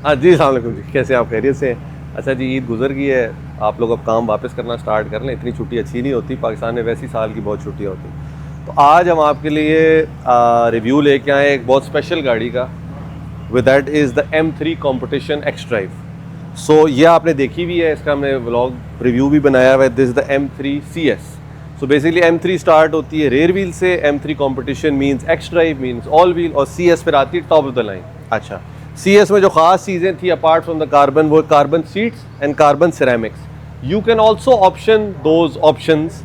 हाँ जी, अस्सलाम वालेकुम जी, कैसे आप खैरियत से हैं? अच्छा जी, ईद गुजर गई है, आप लोग अब काम वापस करना स्टार्ट कर लें। इतनी छुट्टी अच्छी नहीं होती, पाकिस्तान में वैसी साल की बहुत छुट्टियाँ होती हैं। तो आज हम आपके लिए रिव्यू लेके आए एक बहुत स्पेशल गाड़ी का, with that is the M3 competition X drive. So ये आपने देखी भी है, इसका हमने व्लॉग रिव्यू भी बनाया हुआ है। This the M3 CS। So basically M3 start होती है रेयर व्हील से, M3 competition means x drive means all wheel, और CS फिर आती है टॉप ऑफ द लाइन। अच्छा, CS में जो खास चीज़ें थी अपार्ट फ्रॉम द कार्बन, वो carbon seats and carbon ceramics. You can also option those options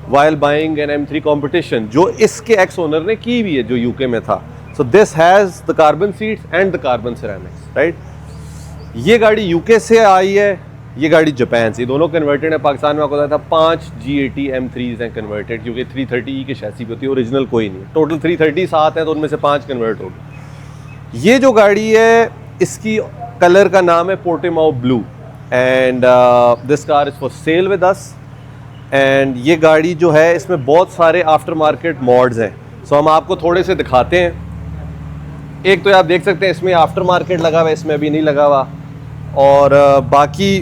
while buying an M3 competition, जो इसके एक्स ओनर ने की भी है जो यूके में था। So this has the carbon seats and the carbon ceramics, right. ये गाड़ी यूके से आई है, ये गाड़ी जापान से, दोनों कन्वर्टेड है। पाकिस्तान में आपको बताया था 5 G80 M3s हैं कन्वर्टेड, क्योंकि 330E के शैसी पे होती है, ओरिजिनल कोई नहीं है। टोटल 330 सात है, तो उनमें से 5 कन्वर्ट हो गए। ये जो गाड़ी है, इसकी कलर का नाम है Portimao blue, and this car is for sale with us. And ये गाड़ी जो है, इसमें बहुत सारे आफ्टर मार्केट मॉड्स हैं। सो हम आपको थोड़े से दिखाते हैं। एक तो आप देख सकते हैं इसमें आफ्टर मार्केट लगा हुआ है, इसमें अभी नहीं लगा हुआ। और बाकी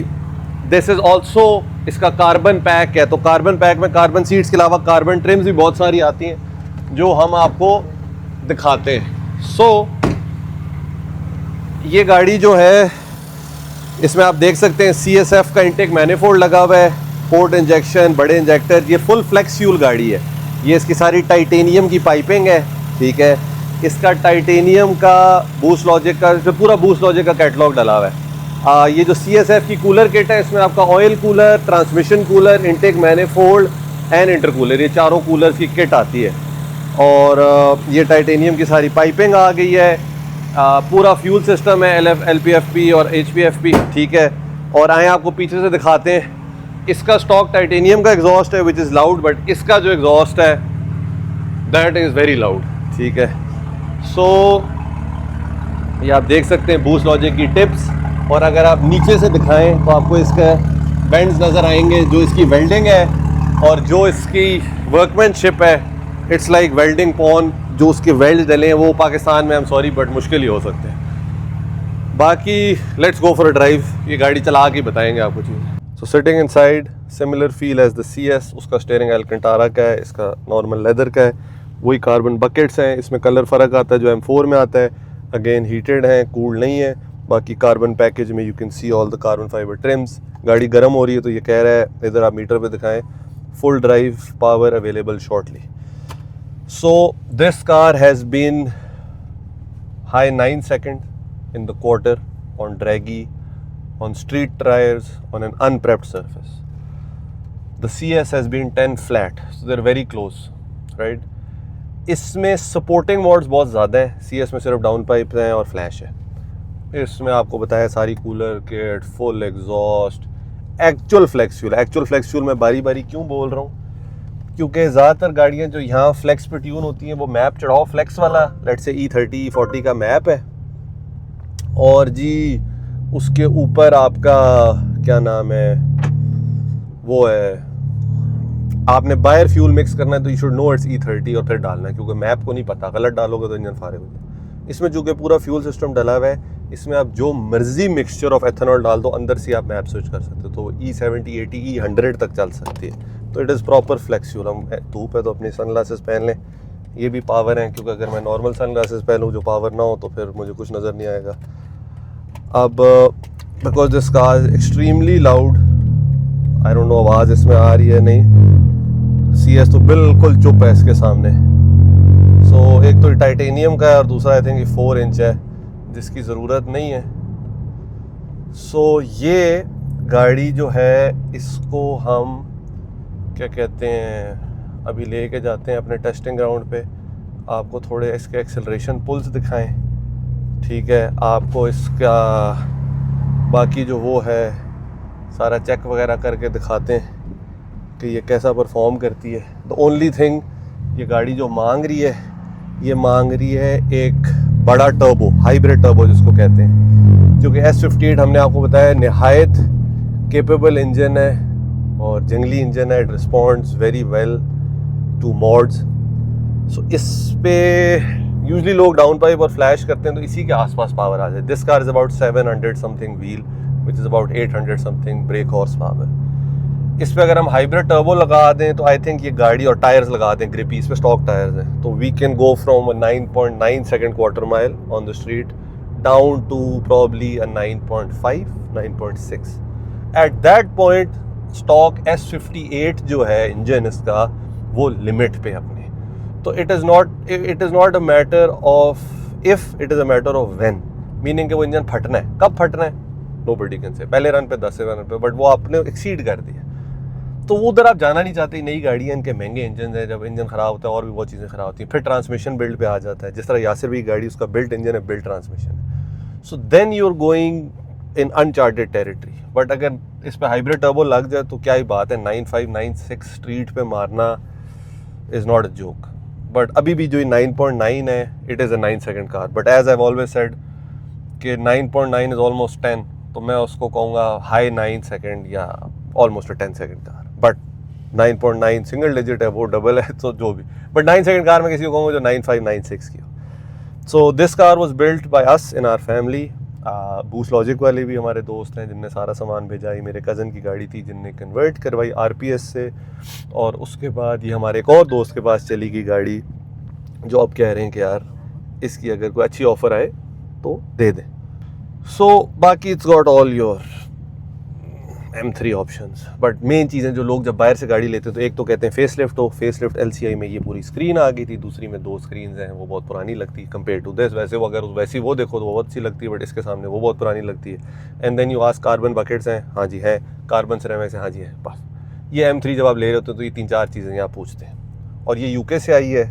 दिस इज़ ऑल्सो, इसका कार्बन पैक है। तो कार्बन पैक में कार्बन सीट्स के अलावा कार्बन ट्रिम्स भी बहुत सारी आती हैं, जो हम आपको दिखाते हैं। सो ये गाड़ी जो है, इसमें आप देख सकते हैं CSF का इंटेक मैनिफोल्ड लगा हुआ है, पोर्ट इंजेक्शन, बड़े इंजेक्टर। ये फुल फ्लेक्स फ्यूल गाड़ी है। ये इसकी सारी टाइटेनियम की पाइपिंग है, ठीक है। इसका टाइटेनियम का बूस्ट लॉजिक का, इसमें पूरा बूस्ट लॉजिक का कैटलॉग डला हुआ है। ये जो CSF की कूलर किट है, इसमें आपका oil cooler, transmission cooler, intake manifold and intercooler, ये चारों कूलर्स की किट आती है। और ये टाइटेनियम की सारी पाइपिंग आ गई है। पूरा फ्यूल सिस्टम है, LPFP और HPFP, ठीक है। और आए आपको पीछे से दिखाते हैं। इसका स्टॉक टाइटेनियम का एग्जॉस्ट है विच इज़ लाउड, बट इसका जो एग्जॉस्ट है दैट इज़ वेरी लाउड, ठीक है। सो ये आप देख सकते हैं बूस्ट लॉजिक की टिप्स। और अगर आप नीचे से दिखाएं तो आपको इसका बेंड्स नज़र आएंगे, जो इसकी वेल्डिंग है और जो इसकी वर्कमैनशिप है। इट्स लाइक वेल्डिंग पॉन, जो उसके वेल्ड डले हैं वो पाकिस्तान में, आई एम सॉरी बट मुश्किल ही हो सकते हैं। बाकी let's go for a drive, ये गाड़ी चला के बताएंगे आपको चीज़। So sitting inside similar feel as the CS। उसका स्टीयरिंग एल्कंटारा का है, इसका नॉर्मल लेदर का है। वही कार्बन बकेट्स हैं, इसमें कलर फ़र्क आता है, जो M4 में आता है। अगेन हीटेड है, कूल्ड नहीं है। बाकी कार्बन पैकेज में you can see all the carbon fibre TRIMS. गाड़ी गर्म हो रही है तो ये कह रहा है, इधर आप मीटर पे दिखाएं, full drive power available shortly. So this car has been high 9 seconds in the quarter on draggy, on street tires, on an unprepped surface. The CS has been 10 flat, so they're very close, right? इसमें supporting modes बहुत ज़्यादा हैं। CS में सिर्फ down pipe हैं और flash है। इसमें आपको बताया सारी cooler kit, full exhaust, actual flex fuel. Actual flex fuel मैं बारी बारी क्यों बोल रहा हूँ, क्योंकि ज़्यादातर गाड़ियाँ जो यहाँ फ्लेक्स पे ट्यून होती हैं, वो मैप चढ़ाओ फ्लेक्स वाला, लेट से E30 E40 का मैप है, और जी उसके ऊपर आपका क्या नाम है, वो है, आपने बायर फ्यूल मिक्स करना है तो you should know it's E30 और फिर डालना है, क्योंकि मैप को नहीं पता, गलत डालोगे तो इंजन फारे हो जाए। इसमें जो कि पूरा फ्यूल सिस्टम डला हुआ है, इसमें आप जो मर्जी मिक्सचर ऑफ एथेनॉल डाल दो, अंदर से आप मैप स्विच कर सकते हो। तो E70 80 E100 तक चल सकती है। तो it is proper flex fuel. हम धूप है तो अपनी सन ग्लासेस पहन लें, ये भी पावर हैं, क्योंकि अगर मैं नॉर्मल सन ग्लासेस पहनूँ जो पावर ना हो तो फिर मुझे कुछ नज़र नहीं आएगा। अब because this car extremely loud, I don't know आवाज़ इसमें आ रही है नहीं। CS तो बिल्कुल चुप है इसके सामने। सो एक तो टाइटेनियम का है और दूसरा आई थिंक 4 इंच है, जिसकी ज़रूरत नहीं है। सो ये गाड़ी जो है, इसको हम क्या कहते हैं, अभी लेके जाते हैं अपने टेस्टिंग ग्राउंड पे। आपको थोड़े इसके एक्सेलरेशन पुल्स दिखाएं, ठीक है। आपको इसका बाकी जो वो है सारा चेक वगैरह करके दिखाते हैं कि ये कैसा परफॉर्म करती है। द ओनली थिंग, ये गाड़ी जो मांग रही है, ये मांग रही है एक बड़ा टर्बो, हाइब्रिड टर्बो जिसको कहते हैं, क्योंकि S58 हमने आपको बताया नहायत केपेबल इंजन है और जंगली इंजन है। It responds very well to modes. So इस पे यूजली लोग डाउन पाइप और फ्लैश करते हैं तो इसी के आसपास पावर आ जाए. This car is about 700 something wheel which is about 800 something break horse power. इस पे अगर हम हाइब्रिड टर्बो लगा दें तो आई थिंक ये गाड़ी, और टायर्स लगा दें ग्रिपी, इस पे स्टॉक टायर्स हैं, तो we can go from 9.9 second quarter mile on the street down to probably 9.5 9.6. At that point stock S58 जो है इंजन इसका वो लिमिट पे अपने. तो it is not a matter of if, it is a matter of when. Meaning कि वो engine फटना है, कब फटना है नोबडी कैन से. पहले रन पे 10 रन पे, बट वो आपने एक्सीड कर दिया तो वो उधर आप जाना नहीं चाहते. नई गाड़ी है, इनके महंगे इंजन है, जब इंजन ख़राब होता है और भी बहुत चीज़ें ख़राब होती हैं. फिर ट्रांसमिशन बिल्ड पे आ जाता है, जिस तरह यासिर भी गाड़ी उसका बिल्ट इंजन है, बिल्ट ट्रांसमिशन है. So then you are going in uncharted territory. But अगर इस पर हाइब्रिड टर्बो लग जाए तो क्या ही बात है. 95 96 स्ट्रीट पे मारना is not a joke. But अभी भी जो ये 9.9 है, it is a 9 second car. But as I always said कि 9.9 इज़ ऑलमोस्ट 10, तो मैं उसको कहूँगा हाई 9 सेकंड या almost a 10 second car. But 9.9 single digit है, वो डबल है, तो जो भी. बट 9 सेकंड कार में किसी को कहूँगा जो 95 96 की हो. So this car was built by us in our family. Boost logic वाले भी हमारे दोस्त हैं जिनने सारा सामान भेजा. ये मेरे कज़न की गाड़ी थी जिनने कन्वर्ट करवाई RPS से, और उसके बाद ये हमारे एक और दोस्त के पास चली गई गाड़ी, जो अब कह रहे हैं कि यार इसकी अगर कोई अच्छी ऑफ़र आए तो दे दें. सो बाकी it's got all your M3 options. But main चीज़ें जो लोग जब बाहर से गाड़ी लेते हैं तो एक तो कहते हैं फेसलिफ्ट हो. फेसलिफ्ट LCI में ये पूरी स्क्रीन आ गई थी, दूसरी में 2 स्क्रीन्स हैं, वो बहुत पुरानी लगती है कंपेयर टू दिस. वैसे वो अगर वैसी वो देखो तो वो बहुत अच्छी लगती है, बट इसके सामने वो बहुत पुरानी लगती है. And then you ask carbon buckets हैं, हाँ जी है. कार्बन सिरेमिक्स हैं, हाँ जी है. बस ये M3 जब आप ले रहे होते हो तो ये 3-4 चीज़ें यहाँ पूछते हैं. और ये UK से आई है.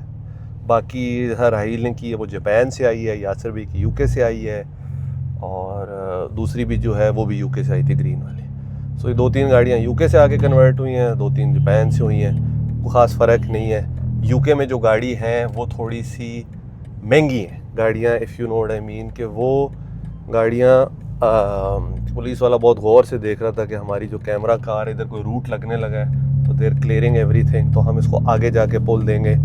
बाकी हर हाइल ने की है वो जापान से आई है. यासर भी की UK से आई है, और दूसरी भी जो है वो भी UK से आई थी, ग्रीन वाली. सो ये 2-3 गाड़ियाँ UK से आके कन्वर्ट हुई हैं, 2-3 जापान से हुई हैं. कोई ख़ास फ़र्क नहीं है. UK में जो गाड़ी हैं वो थोड़ी सी महंगी हैं गाड़ियाँ, if you know what I mean. कि वो गाड़ियाँ पुलिस वाला बहुत गौर से देख रहा था कि हमारी जो कैमरा कार इधर कोई रूट लगने लगा है तो देर क्लियरिंग एवरीथिंग, तो हम इसको आगे जाके पुल देंगे.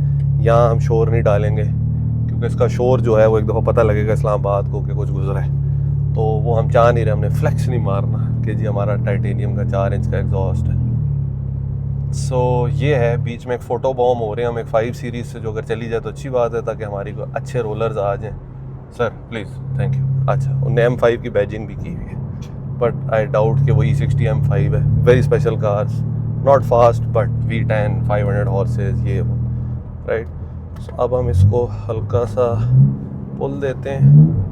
यहाँ हम शोर नहीं डालेंगे क्योंकि इसका शोर जो है वो एक दफ़ा पता लगेगा इस्लामाबाद को कि कुछ गुजरा है. तो वो हम चाह नहीं रहे, हमने फ्लेक्स नहीं मारना कि जी हमारा टाइटेनियम का 4 इंच का एग्जॉस्ट है. सो ये है. बीच में एक फ़ोटो बॉम्ब हो रहे हैं हम एक 5 सीरीज़ से, जो अगर चली जाए तो अच्छी बात है ताकि हमारी को अच्छे रोलर्स आ जाएँ. Sir please, thank you. अच्छा, उन्हें M5 की बैजिंग भी की हुई है, बट आई डाउट कि वो E60 M5 है. Very special cars, not fast but V10 500 horses, ये वो राइट. सो अब हम इसको हल्का सा पुल देते हैं,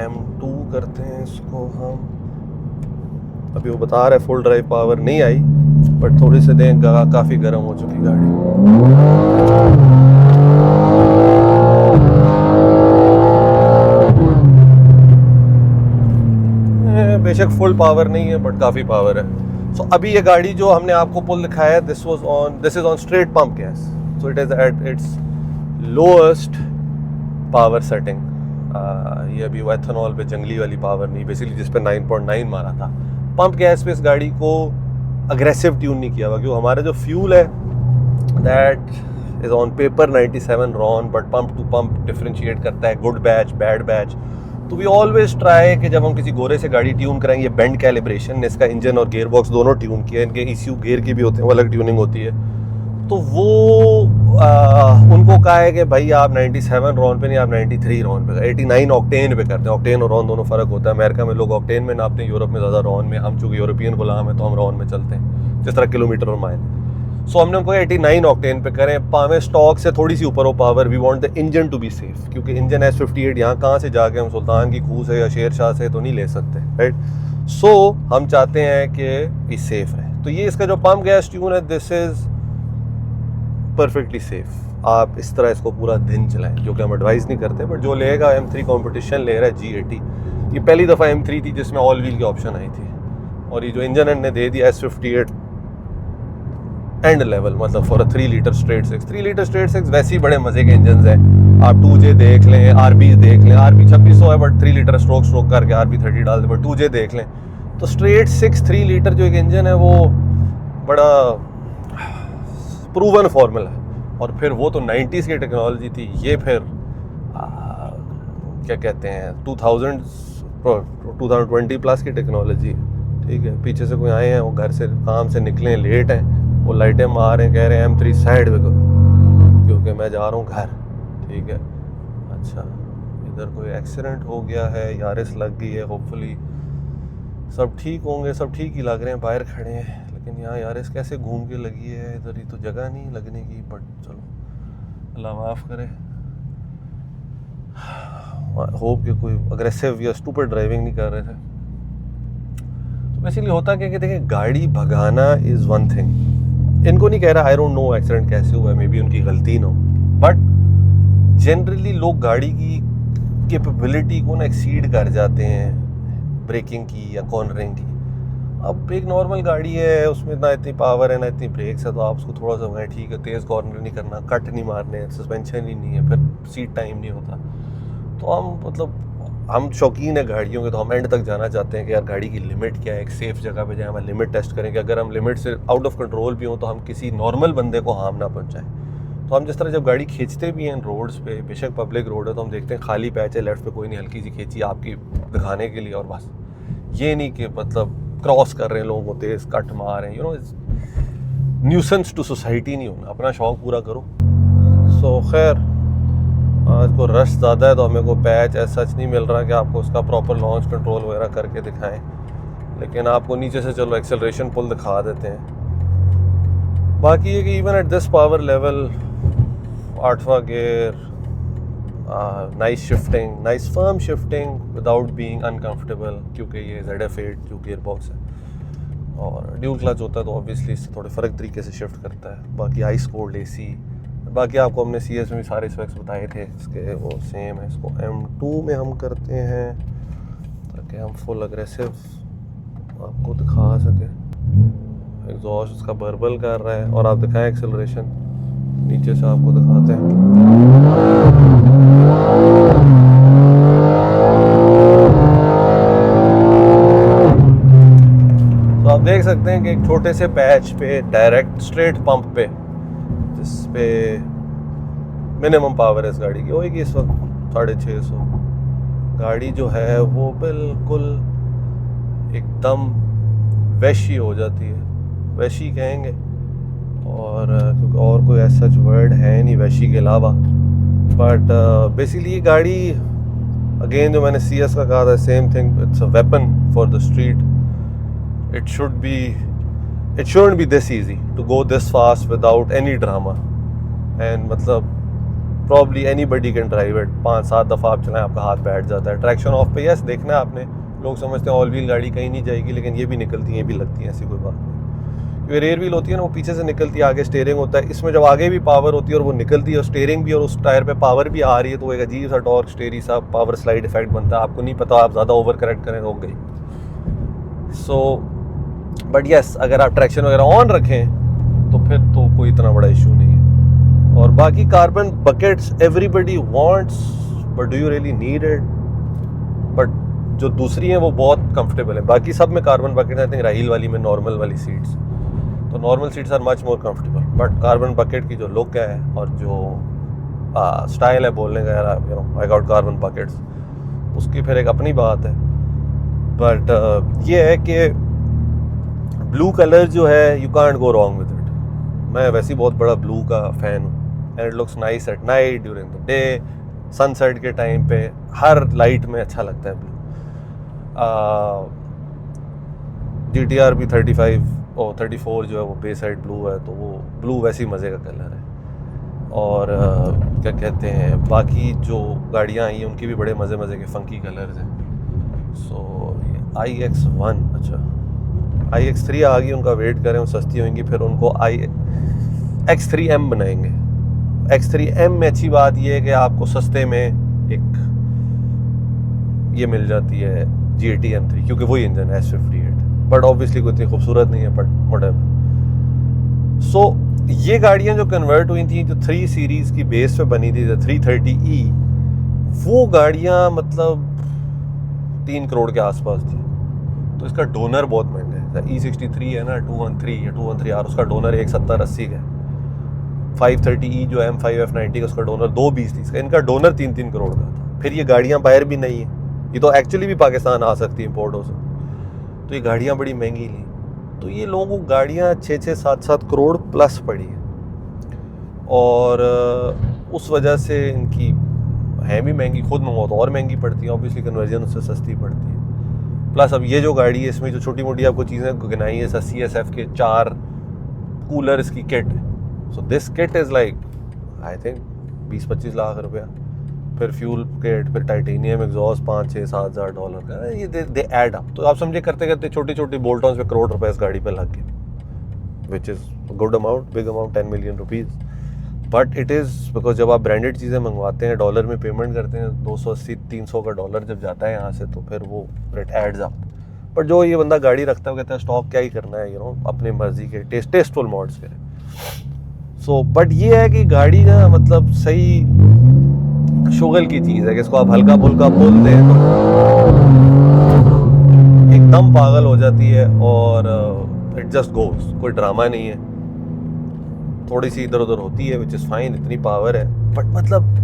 M2 करते हैं इसको हम. अभी वो बता रहा है फुल ड्राइव पावर नहीं आई, बट थोड़ी से दें काफ़ी गर्म हो चुकी गाड़ी. बेशक फुल पावर नहीं है बट काफ़ी पावर है. सो अभी ये गाड़ी जो हमने आपको पुल दिखाया है, this is on straight pump gas. So it is at its lowest power setting. ये अभी वो एथेनॉल पे जंगली वाली पावर नहीं, बेसिकली जिस पे 9.9 मारा था. पंप गैस पे इस गाड़ी को अग्रेसिव ट्यून नहीं किया हुआ, क्योंकि हमारा जो फ्यूल है that is on paper 97 RON, but pump to pump differentiate करता है गुड बैच बैड बैच. तो वी ऑलवेज ट्राई कि जब हम किसी गोरे से गाड़ी ट्यून कराएंगे, बेंड कैलिब्रेशन ने इसका इंजन और गियर बॉक्स दोनों ट्यून किया. इनके ECU गियर की भी होते हैं, वो अलग ट्यूनिंग होती है. तो वो उनको कहा है कि भाई आप 97 रॉन पे नहीं, आप 93 रॉन पे, 89 ऑक्टेन पे करते हैं. ऑक्टेन और रॉन दोनों फ़र्क होता है. अमेरिका में लोग ऑक्टेन में नापते हैं, यूरोप में ज़्यादा रॉन में. हम चूँकि यूरोपियन गुलाम है तो हम रॉन में चलते हैं, जिस तरह किलोमीटर और माइल. सो हमने उनको 89 ऑक्टेन पे करें. पावे स्टॉक से थोड़ी सी ऊपर हो power. We want the engine to be safe, क्योंकि इंजन S58 यहाँ कहाँ से जाके हम सुल्तान की खूह से या शेर शाह से तो नहीं ले सकते, राइट. सो हम चाहते हैं कि ये सेफ है. तो ये इसका जो पंप गैस ट्यून है, दिस इज़ परफेक्टली सेफ. आप इस तरह इसको पूरा दिन चलाएं, जो कि हम एडवाइस नहीं करते. बट जो लेगा M3 कंपटीशन ले रहा है G80, ये पहली दफ़ा M3 थी जिसमें ऑल व्हील की ऑप्शन आई थी. और ये जो इंजन ने दे दिया S58 एंड लेवल, मतलब for 3 litre straight 6. 3 litre straight 6 वैसे ही बड़े मज़े के इंजन हैं. आप 2J देख लें, RB देख लें. RB 2600 है बट 3 लीटर स्ट्रोक करके RB 30 डाल दें, बट 2J देख लें. तो स्ट्रेट 6 3 लीटर जो एक इंजन है वो बड़ा प्रूवन फार्मूला है. और फिर वो तो 90s की टेक्नोलॉजी थी, ये फिर क्या कहते हैं 2020 प्लस की टेक्नोलॉजी, ठीक है। पीछे से कोई आए हैं, वो घर से काम से निकले लेट हैं, वो लाइटें मार रहे हैं, कह रहे हैं M3 साइड पे करो क्योंकि मैं जा रहा हूँ घर, ठीक है। अच्छा, इधर कोई एक्सीडेंट हो गया है, यारिस लग गई है, होपफुली सब ठीक होंगे, सब ठीक ही लग रहे हैं, बाहर खड़े हैं। लेकिन यहाँ यारिस कैसे घूम के लगी है, इधर ही तो जगह नहीं लगने की, बट चलो अल्लाह माफ़ करे। होप कि कोई अग्रेसिव या स्टूपिड ड्राइविंग नहीं कर रहे थे। तो बेसिकली होता क्या कि देखिए, गाड़ी भगाना इज़ वन थिंग, इनको नहीं कह रहा, आई डोंट नो एक्सीडेंट कैसे हुआ है, मे बी उनकी गलती ना हो, बट जनरली लोग गाड़ी की कैपेबिलिटी को ना एक्सीड कर जाते हैं, ब्रेकिंग की या कॉर्नरिंग की। अब एक नॉर्मल गाड़ी है, उसमें ना इतनी पावर है ना इतनी ब्रेक्स है, तो आप उसको थोड़ा सा ठीक है तेज़ कॉर्नर नहीं करना, कट नहीं मारने, सस्पेंशन ही नहीं है, फिर सीट टाइम नहीं होता। तो हम शौकीन है गाड़ियों के, तो हम एंड तक जाना चाहते हैं कि यार गाड़ी की लिमिट क्या है, एक सेफ़ जगह पे जाए, हम लिमिट टेस्ट करें कि अगर हम लिमिट से आउट ऑफ कंट्रोल भी हों तो हम किसी नॉर्मल बंदे को हार्म ना पहुँचाएँ। तो हम जिस तरह जब गाड़ी खींचते भी हैं रोड्स पे, बेशक पब्लिक रोड है, तो हम देखते हैं खाली पैच है, लेफ्ट पे कोई नहीं, हल्की सी खींची आपकी दिखाने के लिए, और बस ये नहीं कि मतलब क्रॉस कर रहे हैं लोगों को, तेज़ कट मार रहे हैं, न्यूसेंस टू सोसाइटी नहीं होना, अपना शौक़ पूरा करो। सो खैर, आज को रश ज़्यादा है तो हमें को पैच ऐसा सच नहीं मिल रहा कि आपको उसका प्रॉपर लॉन्च कंट्रोल वगैरह करके दिखाएं, लेकिन आपको नीचे से चलो एक्सेलरेशन पुल दिखा देते हैं। बाकी ये कि even at this power level, 8वां gear, nice shifting, nice firm shifting without being uncomfortable, क्योंकि ये ZF8 जो गियर बॉक्स है और ड्यूल क्लच होता है तो ऑब्वियसली इससे थोड़े फ़र्क तरीके से शिफ्ट करता है। बाकी आइस कोल्ड AC, बाकी आपको हमने CS में भी सारे स्पेक्स बताए थे इसके, वो सेम है। इसको M2 में हम करते हैं ताकि हम फुल अग्रेसिव आपको दिखा सकें। एग्जॉस्ट उसका बर्बल कर रहा है, और आप दिखाएं एक्सेलरेशन, नीचे से आपको दिखाते हैं। तो आप देख सकते हैं कि एक छोटे से पैच पे डायरेक्ट स्ट्रेट पंप पे, जिस पे मिनिमम पावर है इस गाड़ी की होगी इस वक्त 650, गाड़ी जो है वो बिल्कुल एकदम वैशी हो जाती है, वैशी कहेंगे, और क्योंकि और कोई ऐसा वर्ड है नहीं वैशी के अलावा। बट बेसिकली ये गाड़ी अगेन जो मैंने CS का कहा था, same thing, it's a weapon for the street. It shouldn't be this easy to go this fast without any drama, and मतलब probably anybody can drive it। 5-7 दफ़ा आप चलाएं आपका हाथ बैठ जाता है। ट्रैक्शन ऑफ पे यस देखना है आपने, लोग समझते हैं ऑल व्हील गाड़ी कहीं नहीं जाएगी, लेकिन ये भी निकलती हैं, भी लगती हैं, ऐसी कोई बात नहीं। क्योंकि रेयर व्हील होती है ना, वो पीछे से निकलती है, आगे स्टीयरिंग होता है, इसमें जब आगे भी पावर होती है और वो निकलती है और स्टीयरिंग भी और उस टायर पे पावर भी आ रही है, तो वो एक अजीब सा टॉर्क स्टेरी सा पावर स्लाइड इफेक्ट बनता है। आपको नहीं पता, आप ज़्यादा ओवर करेक्ट करें हो गई। सो बट यस, अगर आप ट्रैक्शन वगैरह ऑन रखें तो फिर तो कोई इतना बड़ा इशू नहीं है। और बाकी carbon buckets everybody wants, but do you really need it? But जो दूसरी हैं वो बहुत कंफर्टेबल है। बाकी सब में carbon bucket, I think Raheel वाली में नॉर्मल वाली सीट्स, तो normal seats are much more comfortable, but carbon bucket की जो लुक है और जो स्टाइल है बोलने का, यार आई गॉट कार्बन बकेट्स, उसकी फिर एक अपनी बात है। बट ये है कि ब्लू कलर जो है, you can't go wrong with it. मैं वैसे ही बहुत बड़ा ब्लू का फ़ैन हूँ, and it looks nice at night, during the day, sunset के टाइम पे, हर लाइट में अच्छा लगता है ब्लू। GTR भी 35 और 34 जो है वो बे साइड ब्लू है, तो वो ब्लू वैसे ही मज़े का कलर है। और क्या कहते हैं, बाकी जो गाड़ियाँ आई हैं उनकी भी बड़े मज़े के फ़ंकी कलर्स हैं। सो iX1, अच्छा iX3 आ गई, उनका वेट करें, वो सस्ती होंगी, फिर उनको X3M बनाएंगे। X3M में अच्छी बात ये है कि आपको सस्ते में एक ये मिल जाती है GT M3, क्योंकि वही इंजन है S58, बट ऑब्वियसली कोई इतनी खूबसूरत नहीं है, बट व्हाटएवर। सो ये गाड़ियाँ जो कन्वर्ट हुई थी, जो 3 सीरीज़ की बेस पे बनी थी, 330E, वो गाड़ियाँ मतलब 3 करोड़ के आसपास थी। तो इसका डोनर बहुत महंगा है। E63 है ना, 213 या 213R, उसका डोनर 170-80 का है। 530E जो M5 F90 का उसका डोनर 220 थी, इनका डोनर 3-3 करोड़ का था। फिर ये गाड़ियाँ बाहर भी नहीं है, ये तो एक्चुअली भी पाकिस्तान आ सकती है इम्पोर्टों से, तो ये गाड़ियाँ बड़ी महंगी ली। तो ये लोगों को गाड़ियाँ 6-6, 7-7 करोड़ प्लस पड़ी है, और उस वजह से इनकी है भी महंगी, खुद मंगवाओ तो और महंगी पड़ती है, ऑब्वियसली कन्वर्जन उससे सस्ती पड़ती है। प्लस अब ये जो गाड़ी है इसमें जो छोटी मोटी आपको चीज़ें गिनाई है, जैसा CSF के 4 कूलर्स की किट है, so this kit is like I think 20-25 lakh रुपया। फिर फ्यूल किट, फिर टाइटेनियम एग्जॉस्ट $5-6-7 का, ये दे ऐड अप। तो आप समझे करते करते छोटी छोटी बोल्टॉन्स पे करोड़ रुपए इस गाड़ी पे लग गए, which is good amount, big amount, 10 million rupees. But it is because जब आप ब्रांडेड चीज़ें मंगवाते हैं, डॉलर में पेमेंट करते हैं, 280-300 का डॉलर जब जाता है यहाँ से, तो फिर वो इट एड्स अप। बट जो ये बंदा गाड़ी रखता है वो कहता है स्टॉक क्या ही करना है, अपने मर्जी के टेस्टफुल मॉड्स करें। सो बट ये है कि गाड़ी ना मतलब सही शुगल की चीज़ है कि इसको आप हल्का फुल्का बोल दें तो एकदम पागल हो जाती है, और इट जस्ट गोज, कोई ड्रामा नहीं है। थोड़ी सी इधर उधर होती है विच इज़ फाइन, इतनी पावर है, बट मतलब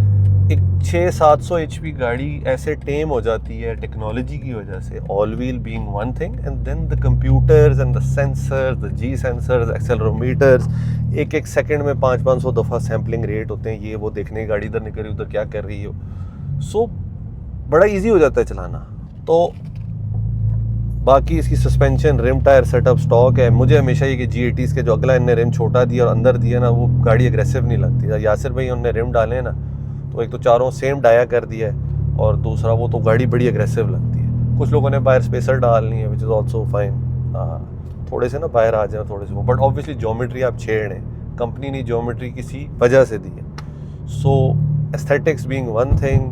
एक 600-700 HP गाड़ी ऐसे टेम हो जाती है टेक्नोलॉजी की वजह से, all wheel being one thing and then the computers and the sensors, the G sensors, accelerometers, एक सेकंड में 500-500 दफ़ा सैम्पलिंग रेट होते हैं, ये वो देखने, गाड़ी इधर निकल रही उधर क्या कर रही हो। सो बड़ा ईजी हो जाता है चलाना। तो बाकी इसकी suspension, rim, tyre setup stock है। मुझे हमेशा ये कि G80s के जो अगला इनने रिम छोटा दिया और अंदर दिया ना, वो गाड़ी एग्रेसिव नहीं लगती। यासिर भाई उनने रिम डाले ना, तो एक तो चारों सेम डाया कर दिया है, और दूसरा वो तो गाड़ी बड़ी एग्रेसिव लगती है। कुछ लोगों ने बाहर स्पेसर डालनी है विच इज़ ऑल्सो फाइन, थोड़े से ना बाहर आ जाए थोड़े से वो, बट ऑब्वियसली ज्योमेट्री आप छेड़ हैं, कंपनी ने ज्योमेट्री किसी वजह से दी है। So aesthetics being one thing,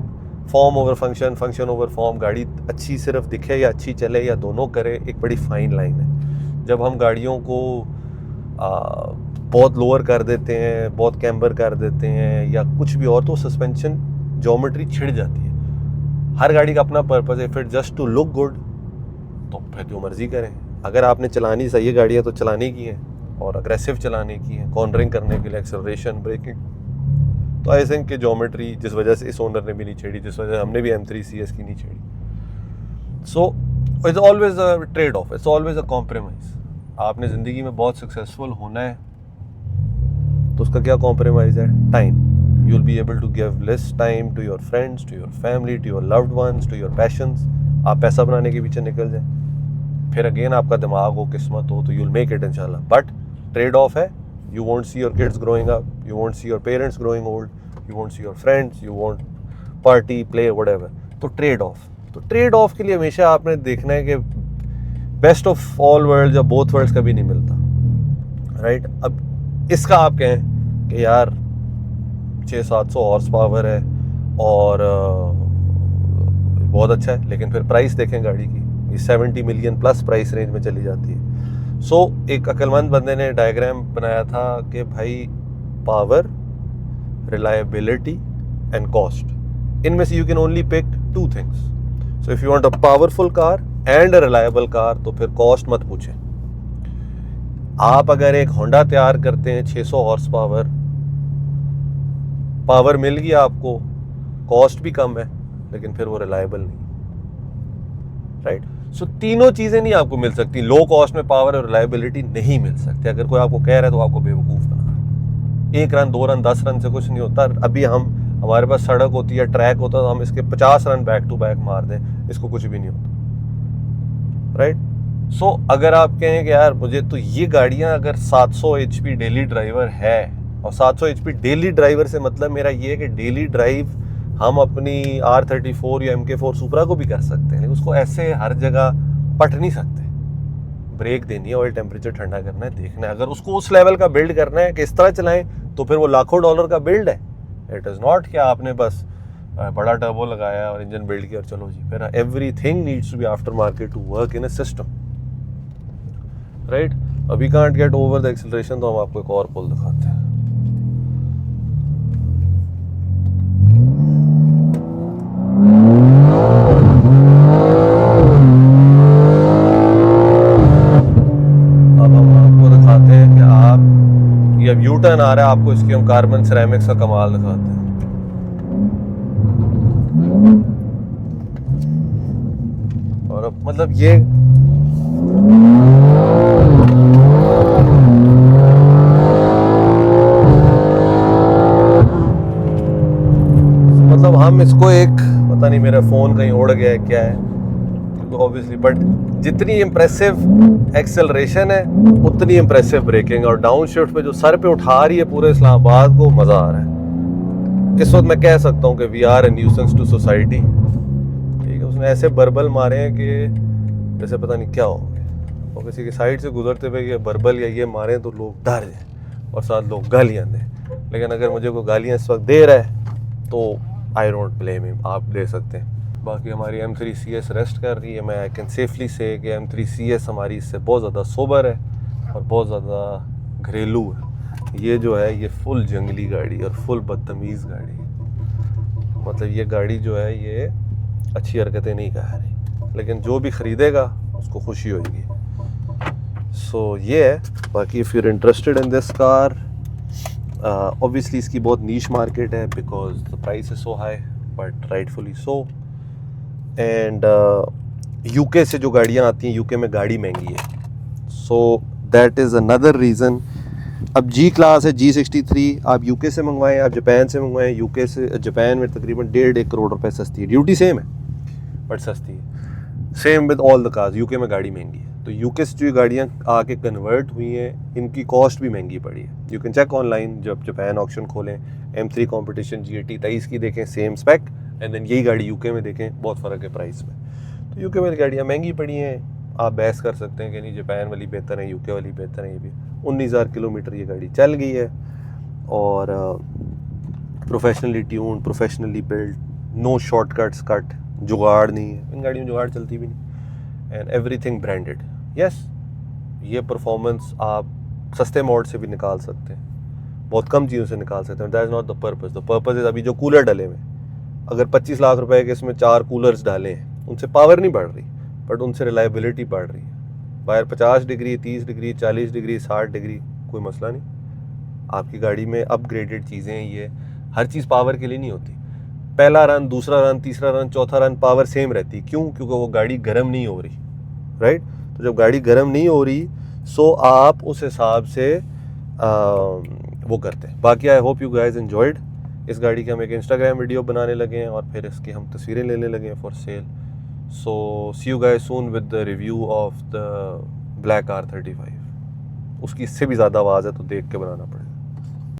form over function, function over form, गाड़ी अच्छी सिर्फ दिखे या अच्छी चले या दोनों करे, एक बड़ी फाइन लाइन है। जब हम गाड़ियों को बहुत लोअर कर देते हैं, बहुत कैम्बर कर देते हैं या कुछ भी और, तो सस्पेंशन ज्योमेट्री छिड़ जाती है। हर गाड़ी का अपना पर्पज़ है, फिर जस्ट टू लुक गुड तो फिर जो मर्जी करें। अगर आपने चलानी सही है गाड़ियाँ तो चलाने की हैं, और अग्रेसिव चलाने की हैं, कॉर्नरिंग करने के लिए, एक्सेलरेशन, ब्रेकिंग, तो आई थिंक कि ज्योमेट्री जिस वजह से इस ओनर ने भी नहीं छेड़ी, जिस वजह से हमने भी M3 CS की नहीं छेड़ी। So it's always a trade off, it's always a compromise. आपने ज़िंदगी में बहुत सक्सेसफुल होना है तो उसका क्या कॉम्प्रोमाइज़ है? Time. You will be able to give less time to your friends, to your family, to your loved ones, to your passions. आप पैसा बनाने के पीछे निकल जाए, फिर अगेन आपका दिमाग हो, किस्मत हो, तो यू विल मेक इट इंशाल्लाह। बट ट्रेड ऑफ है, you won't see your kids growing up, you won't see your parents growing old, you won't see your friends, you won't party, play, whatever। तो trade off, तो trade off के लिए हमेशा आपने देखना है कि बेस्ट ऑफ ऑल वर्ल्ड या बोथ वर्ल्ड्स कभी नहीं मिलता, राइट। अब इसका आप कहें कि यार 600-700 हॉर्स पावर है और बहुत अच्छा है, लेकिन फिर प्राइस देखें गाड़ी की, ये 70 मिलियन प्लस प्राइस रेंज में चली जाती है। सो एक अक्लमंद बंदे ने डायग्राम बनाया था कि भाई पावर, रिलायबिलिटी एंड कॉस्ट, इनमें से you can only pick 2 things. So if you want a powerful car and a reliable car तो फिर कॉस्ट मत पूछें। आप अगर एक होंडा तैयार करते हैं 600 हॉर्स पावर मिल गया आपको, कॉस्ट भी कम है, लेकिन फिर वो रिलायबल नहीं, राइट। सो तीनों चीज़ें नहीं आपको मिल सकती, लो कॉस्ट में पावर और रिलायबिलिटी नहीं मिल सकती। अगर कोई आपको कह रहा है तो आपको बेवकूफ़ बना रहा है। 1 रन 2 रन 10 रन से कुछ नहीं होता। अभी हमारे पास सड़क होती है, ट्रैक होता है, तो हम इसके 50 रन बैक टू बैक मार दें, इसको कुछ भी नहीं होता, राइट। सो अगर आप कहें कि यार मुझे तो ये गाड़ियाँ अगर 700 HP डेली ड्राइवर है, और 700 HP डेली ड्राइवर से मतलब मेरा ये है कि डेली ड्राइव हम अपनी R34 या MK4 सुपरा को भी कर सकते हैं, लेकिन उसको ऐसे हर जगह पट नहीं सकते। ब्रेक देनी है, ऑयल टेम्परेचर ठंडा करना है, देखना है। अगर उसको उस लेवल का बिल्ड करना है कि इस तरह चलाएं, तो फिर वो लाखों डॉलर का बिल्ड है। इट इज़ नॉट कि आपने बस बड़ा टर्बो लगाया और इंजन बिल्ड किया और चलो जी। फिर everything needs to be after market to work in a system, right. अभी can't get over the acceleration, तो हम आपको एक और पुल दिखाते हैं। ऑप्शन आ रहा है आपको, इसकी हम कार्बन सिरेमिक्स का कमाल दिखाते हैं। और अब मतलब ये मतलब हम इसको एक, पता नहीं मेरा फ़ोन कहीं उड़ गया है क्या है, तो ऑब्वियसली, बट जितनी इम्प्रेसिव एक्सेलरेशन है उतनी इम्प्रेसिव ब्रेकिंग, और डाउन शिफ्ट पे जो सर पे उठा रही है पूरे इस्लामाबाद को, मज़ा आ रहा है। इस वक्त मैं कह सकता हूँ कि we are a nuisance to society. ठीक है, उसने ऐसे बर्बल मारे हैं कि जैसे पता नहीं क्या हो गया, और किसी की साइड से गुजरते हुए ये बर्बल या ये मारें तो लोग डर जाएं और साथ लोग गालियाँ दें। लेकिन अगर मुझे कोई गालियाँ इस वक्त दे रहा है तो आई डोंट ब्लेम हिम, आप दे सकते हैं। बाकी हमारी M3 CS रेस्ट कर रही है। मैं आई कैन सेफली से कि M3 CS हमारी इससे बहुत ज़्यादा सोबर है और बहुत ज़्यादा घरेलू है। ये जो है ये फुल जंगली गाड़ी और फुल बदतमीज़ गाड़ी है। मतलब ये गाड़ी जो है ये अच्छी हरकतें नहीं कर रही, लेकिन जो भी ख़रीदेगा उसको खुशी होगी। सो ये है। बाकी if you are interested in this car, obviously इसकी बहुत नीश मार्केट है because the price is so high, but rightfully so. And UK से जो गाड़ियाँ आती हैं, यूके में गाड़ी महंगी है, so that is another reason. अब जी क्लास है, G63 आप यूके से मंगवाएं, आप जापान से मंगवाएं। यूके से जापान में तकरीबन 1.5 करोड़ रुपए सस्ती है, ड्यूटी सेम है बट सस्ती है। Same with all the cars, UK में गाड़ी महंगी है। तो यूके से जो गाड़ियाँ आके कन्वर्ट हुई हैं इनकी कॉस्ट भी महंगी पड़ी है। यू कैन चेक ऑनलाइन, जब जापान ऑक्शन खोलें, M3 कॉम्पिटिशन GT 23 की देखें, सेम स्पेक, एंड देन यही गाड़ी यूके में देखें, बहुत फ़र्क है प्राइस में। तो यूके में गाड़ियाँ महंगी पड़ी हैं। आप बहस कर सकते हैं कि नहीं जापान वाली बेहतर है, यूके वाली बेहतर है। ये भी 19,000 किलोमीटर ये गाड़ी चल गई है और professionally tune, professionally build, no shortcuts cut, जुगाड़ नहीं है इन गाड़ियों में, जुगाड़ चलती भी नहीं, एंड एवरीथिंग ब्रांडेड। यस, ये परफॉर्मेंस आप सस्ते मोड से भी निकाल सकते हैं, बहुत कम चीज़ों से निकाल सकते हैं। That is not the purpose. The purpose is अभी जो कूलर डले हुए, अगर 25 लाख रुपए के इसमें 4 कूलर्स डाले हैं, उनसे पावर नहीं बढ़ रही बट उनसे रिलायबिलिटी बढ़ रही है। बाहर 50 डिग्री, 30 डिग्री, 40 डिग्री, 60 डिग्री, कोई मसला नहीं। आपकी गाड़ी में अपग्रेडेड चीज़ें हैं, ये हर चीज़ पावर के लिए नहीं होती। पहला रन, दूसरा रन, तीसरा रन, चौथा रन पावर सेम रहती। क्यों? क्योंकि वो गाड़ी गर्म नहीं हो रही, राइट। तो जब गाड़ी गर्म नहीं हो रही, सो आप उस हिसाब से वो करते हैं। बाकी I hope you guys enjoyed. इस गाड़ी के हम एक इंस्टाग्राम वीडियो बनाने लगे हैं और फिर इसकी हम तस्वीरें लेने लगे हैं for sale. So see you guys soon with the review of the black R35। उसकी इससे भी ज़्यादा आवाज़ है तो देख के बनाना पड़ेगा।